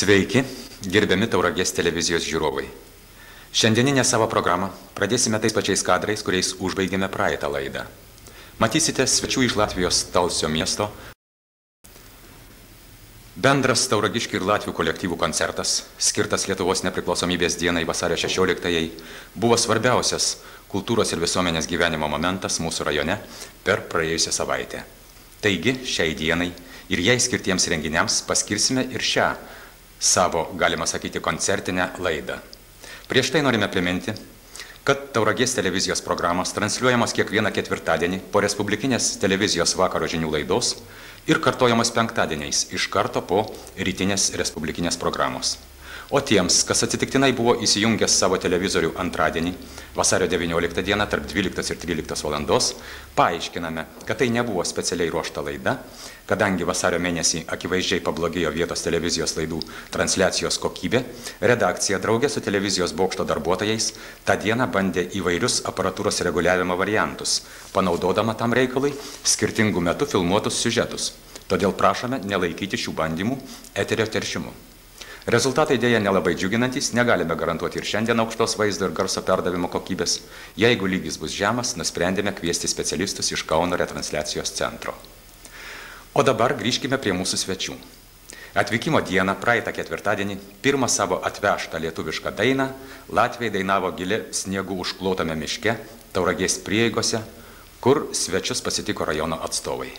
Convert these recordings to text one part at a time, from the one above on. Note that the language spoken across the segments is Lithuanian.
Sveiki, gerbiami Tauragės televizijos žiūrovai. Šiandieninę savo programą pradėsime tais pačiais kadrais, kuriais užbaigėme praeitą laidą. Matysite svečių iš Latvijos Talsio miesto. Bendras tauragiškių ir latvių kolektyvų koncertas, skirtas Lietuvos nepriklausomybės dienai vasario 16-ąjai, buvo svarbiausias kultūros ir visuomenės gyvenimo momentas mūsų rajone per praėjusią savaitę. Taigi, šiai dienai ir jai skirtiems renginiams paskirsime ir šią savo, galima sakyti, koncertinę laidą. Prieš tai norime priminti, kad Tauragės televizijos programos transliuojamos kiekvieną ketvirtadienį po Respublikinės televizijos vakaro žinių laidos ir kartojamos penktadieniais iš karto po rytinės Respublikinės programos. O tiems, kas atsitiktinai buvo įsijungęs savo televizorių antradienį, vasario 19 dieną tarp 12 ir 13 valandos, paaiškiname, kad tai nebuvo specialiai ruošta laida, kadangi vasario mėnesį akivaizdžiai pablogėjo vietos televizijos laidų transliacijos kokybė, redakcija draugė su televizijos bokšto darbuotojais tą dieną bandė įvairius aparatūros reguliavimo variantus, panaudodama tam reikalui skirtingų metų filmuotus siužetus. Todėl prašome nelaikyti šių bandymų eterio teršimu. Rezultatai dėja nelabai džiuginantys, negalime garantuoti ir šiandien aukštos vaizdo ir garso perdavimo kokybės. Jeigu lygis bus žemas, nusprendėme kviesti specialistus iš Kauno retransliacijos centro. O dabar grįžkime prie mūsų svečių. Atvykimo dieną, praeitą ketvirtadienį, pirmą savo atvežtą lietuvišką dainą latviai dainavo gili sniegų užklotame miške, Tauragės prieigose, kur svečius pasitiko rajono atstovai.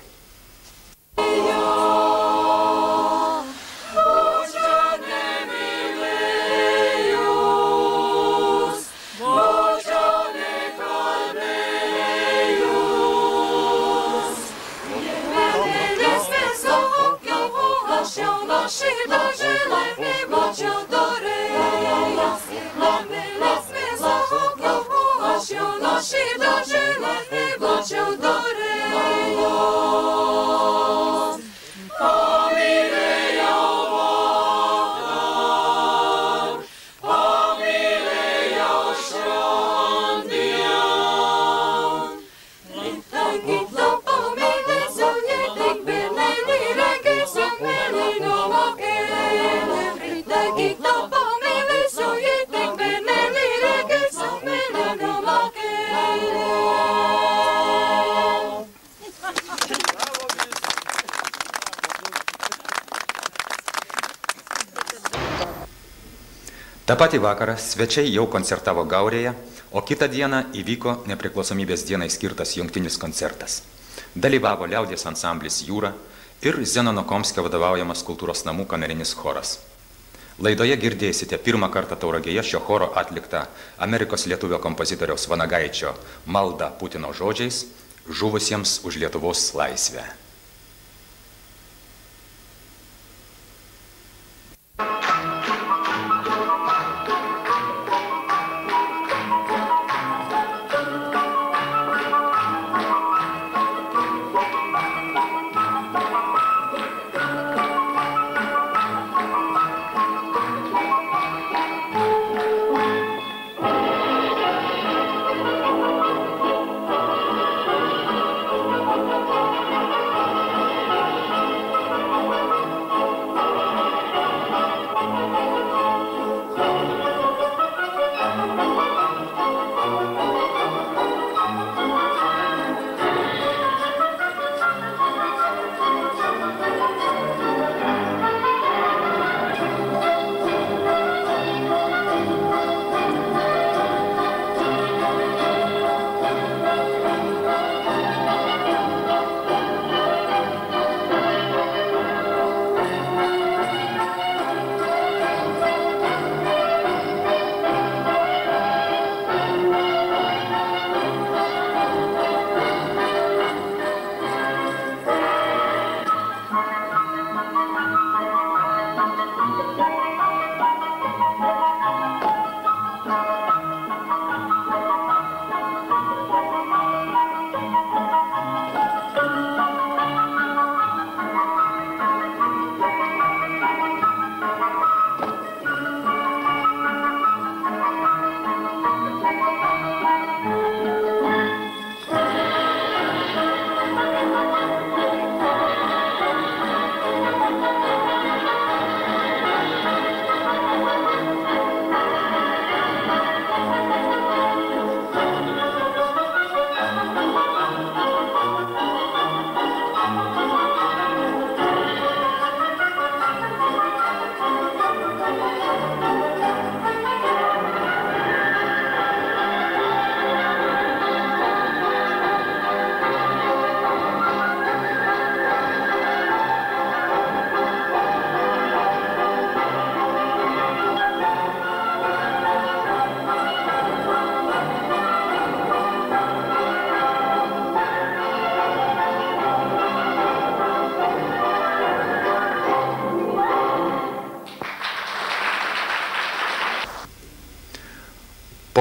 Ta pati vakarą svečiai jau koncertavo Gaurėje, o kitą dieną įvyko nepriklausomybės dienai skirtas jungtinis koncertas. Dalyvavo liaudies ansamblis Jūra ir Zenono Komskio vadovaujamas kultūros namų kamerinis choras. Laidoje girdėsite pirmą kartą Tauragėje šio choro atliktą Amerikos lietuvio kompozitoriaus Vanagaičio maldą Putino žodžiais žuvusiems už Lietuvos laisvę.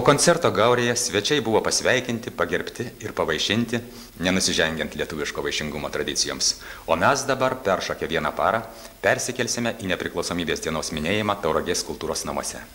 Po koncerto Gaurėje svečiai buvo pasveikinti, pagerbti ir pavaišinti, nenusižengiant lietuviško vaišingumo tradicijoms. O mes dabar per šakę vieną parą persikelsime į nepriklausomybės dienos minėjimą Tauragės kultūros namuose.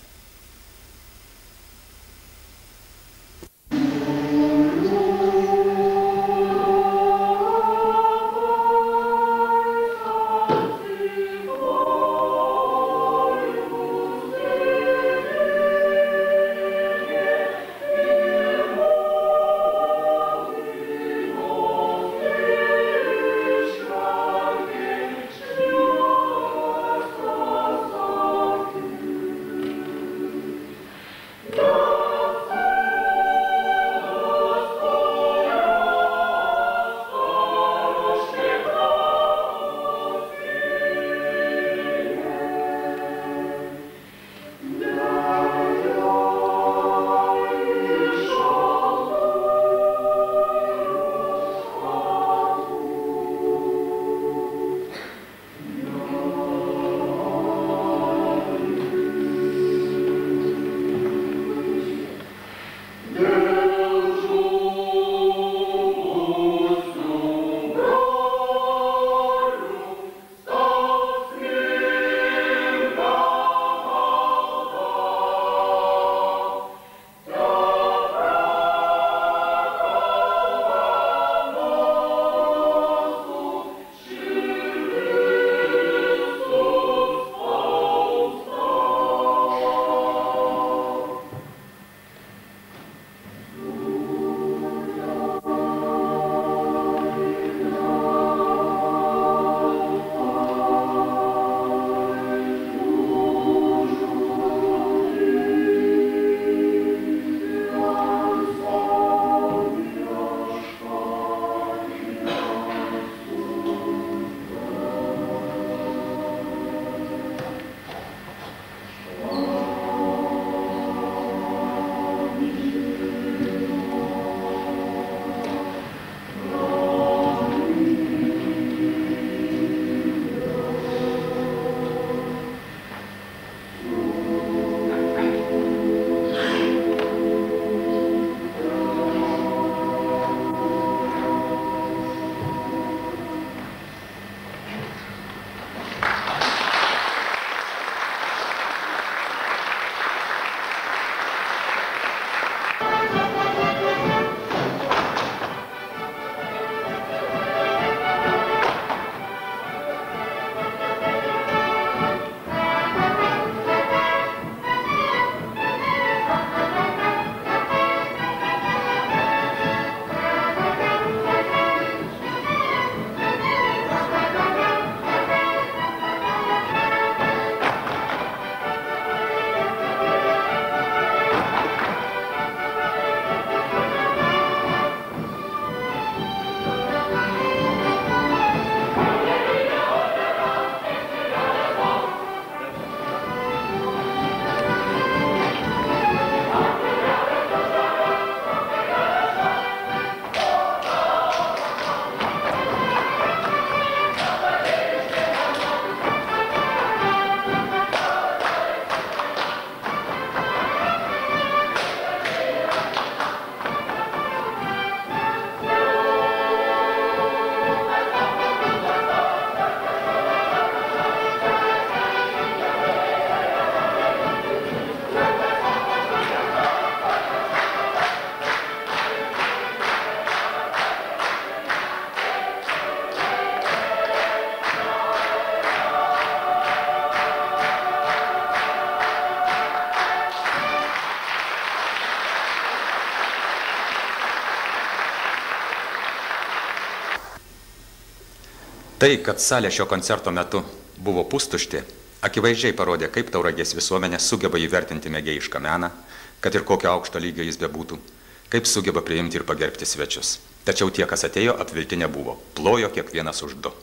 Tai, kad salė šio koncerto metu buvo pustuštė, akivaizdžiai parodė, kaip Tauragės visuomenė sugeba įvertinti mėgėjišką meną, kad ir kokio aukšto lygio jis bebūtų, kaip sugeba priimti ir pagerbti svečius. Tačiau tie, kas atėjo, apvilti nebuvo. Plojo kiekvienas už du.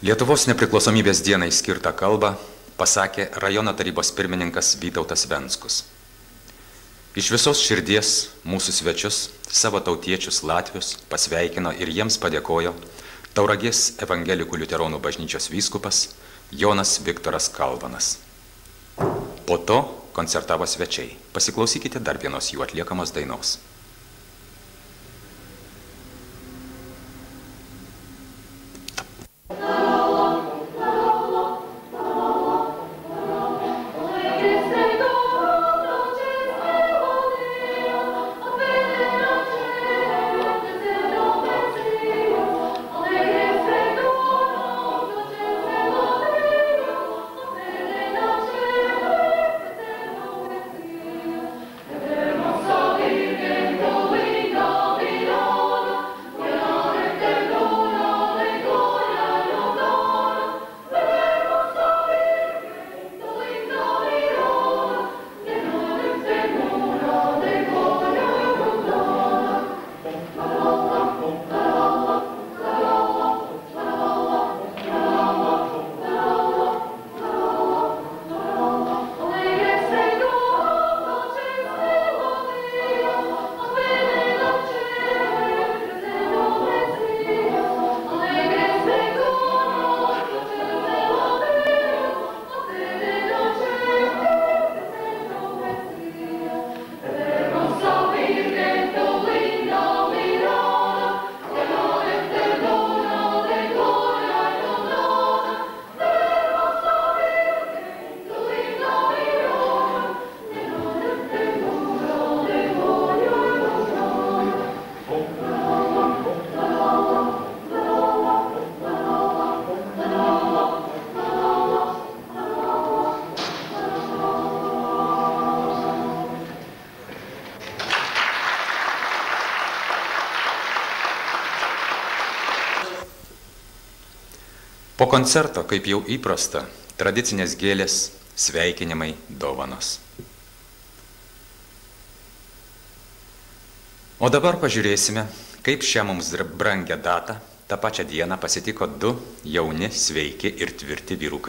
Lietuvos nepriklausomybės dienai skirtą kalbą pasakė rajono tarybos pirmininkas Vytautas Venskus. Iš visos širdies mūsų svečius, savo tautiečius latvius, pasveikino ir jiems padėkojo Tauragės evangelikų liuteronų bažnyčios vyskupas Jonas Viktoras Kalvanas. Po to koncertavo svečiai. Pasiklausykite dar vienos jų atliekamos dainos. Po koncerto, kaip jau įprasta, tradicinės gėlės, sveikinimai, dovanos. O dabar pažiūrėsime, kaip šią mums brangią datą tą pačią dieną pasitiko du jauni, sveiki ir tvirti vyrukai.